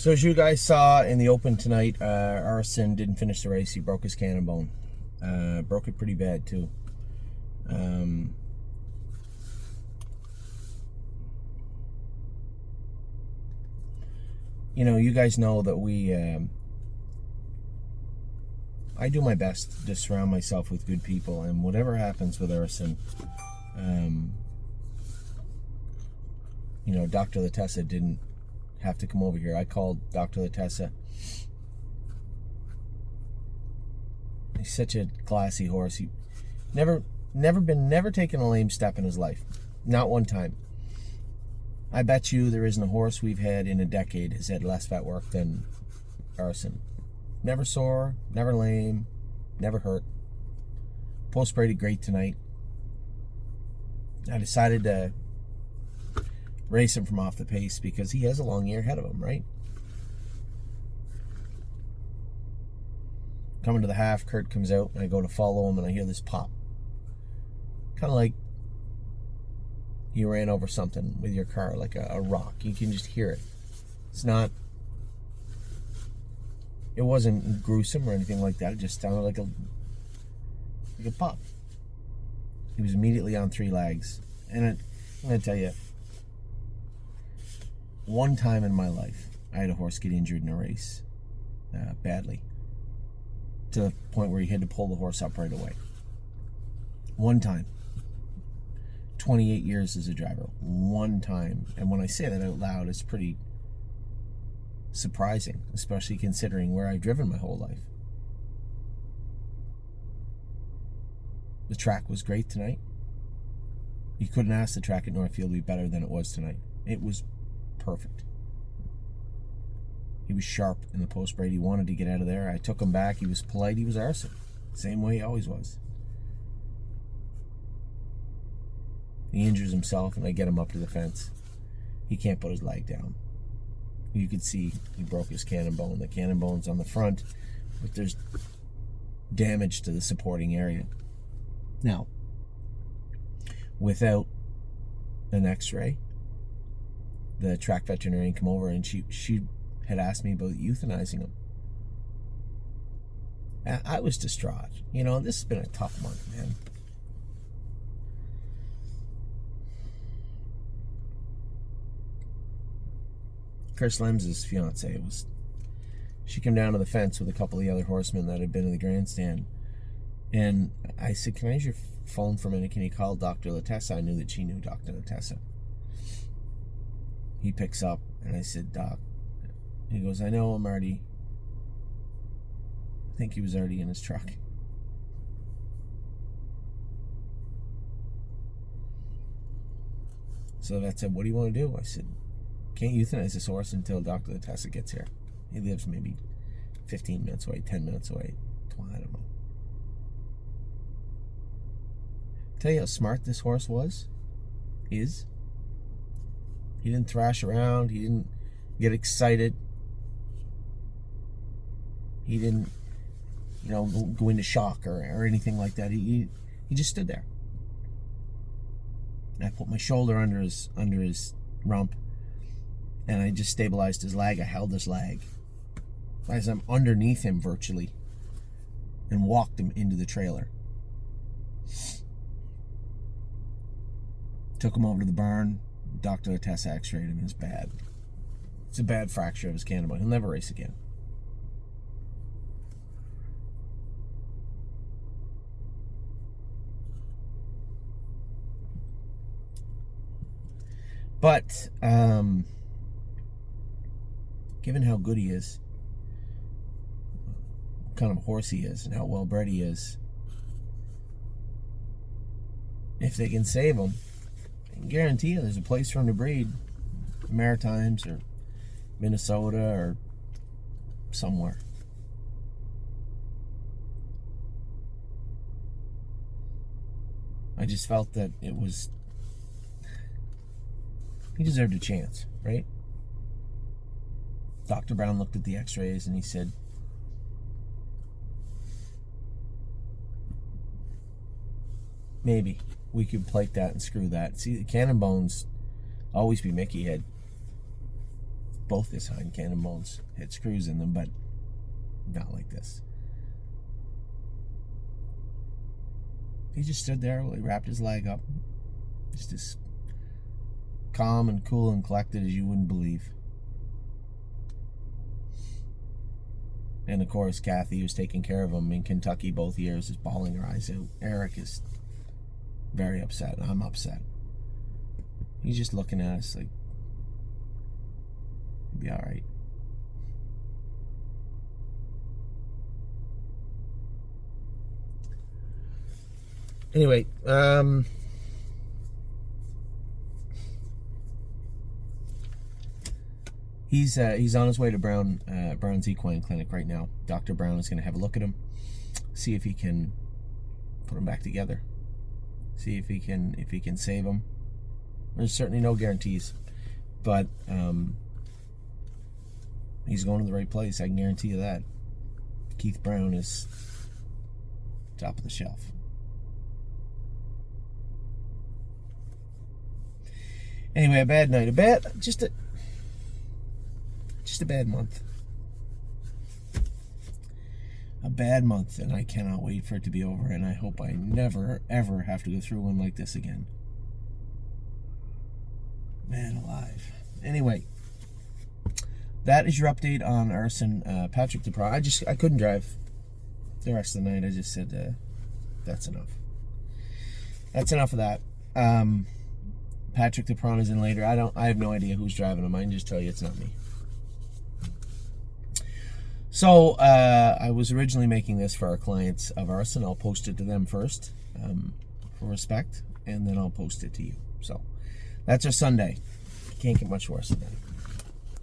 So as you guys saw in the Open tonight, ARSON didn't finish the race. He broke his cannon bone. Broke it pretty bad too. You know, you guys know that I do my best to surround myself with good people, and whatever happens with ARSON, you know, Dr. Latessa didn't have to come over here. I called Dr. Latessa. He's such a classy horse. He never taken a lame step in his life. Not one time. I bet you there isn't a horse we've had in a decade has had less vet work than ARSON. Never sore, never lame, never hurt. Post Brady great tonight. I decided to race him from off the pace because he has a long year ahead of him, right? Coming to the half, Kurt comes out, and I go to follow him, and I hear this pop. Kind of like you ran over something with your car, like a rock. You can just hear it. It wasn't gruesome or anything like that. It just sounded like a pop. He was immediately on three legs. And I'm going to tell you, one time in my life, I had a horse get injured in a race, badly, to the point where he had to pull the horse up right away. One time. 28 years as a driver. One time. And when I say that out loud, it's pretty surprising, especially considering where I've driven my whole life. The track was great tonight. You couldn't ask the track at Northfield to be better than it was tonight. It was perfect. He was sharp in the post Brady. He wanted to get out of there. I took him back. He was polite. He was ARSON. Same way he always was. He injures himself, and I get him up to the fence. He can't put his leg down. You could see he broke his cannon bone. The cannon bone's on the front, but there's damage to the supporting area. Now, without an x-ray, the track veterinarian came over, and she had asked me about euthanizing him. I was distraught. You know, this has been a tough month, man. Chris Lems's fiance she came down to the fence with a couple of the other horsemen that had been in the grandstand, and I said, "Can I use your phone for a minute? Can you call Dr. Latessa?" I knew that she knew Dr. Latessa. He picks up, and I said, "Doc," he goes, "I know, I'm already," I think he was already in his truck. So that said, "What do you want to do?" I said, "Can't euthanize this horse until Dr. Latessa gets here. He lives maybe 15 minutes away, 10 minutes away. I don't know." Tell you how smart this horse is. He didn't thrash around. He didn't get excited. He didn't, go into shock or anything like that. He just stood there. I put my shoulder under his rump, and I just stabilized his leg. I held his leg as I'm underneath him virtually, and walked him into the trailer. Took him over to the barn. Dr. Latessa x-rayed him. It's bad. It's a bad fracture of his cannon bone. He'll never race again. But given how good he is, what kind of horse he is, and how well bred he is, if they can save him, I can guarantee you there's a place for him to breed, Maritimes or Minnesota or somewhere. I just felt that he deserved a chance, right? Dr. Brown looked at the x-rays and he said, "Maybe we could plate that and screw that." See, the cannon bones always be Mickey head. both his hind cannon bones had screws in them, but not like this. He just stood there while he wrapped his leg up, just as calm and cool and collected as you wouldn't believe. And of course, Kathy, who's taking care of him in Kentucky both years, is bawling her eyes out. Eric is very upset. I'm upset. He's just looking at us like, it'll be all right. Anyway, he's on his way to Brown's Equine Clinic right now. Dr. Brown is going to have a look at him, see if he can put him back together, see if he can save him. There's certainly no guarantees, but he's going to the right place. I can guarantee you that. Keith Brown is top of the shelf. Anyway, a bad night. Just a bad month. A bad month, and I cannot wait for it to be over, and I hope I never, ever have to go through one like this again. Man alive. Anyway, that is your update on Arson. Patrick Duprat. I couldn't drive the rest of the night. I just said, that's enough. That's enough of that. Patrick Duprat is in later. I have no idea who's driving him. I can just tell you it's not me. So, I was originally making this for our clients of Arson. I'll post it to them first, for respect, and then I'll post it to you. So, that's our Sunday. Can't get much worse than that.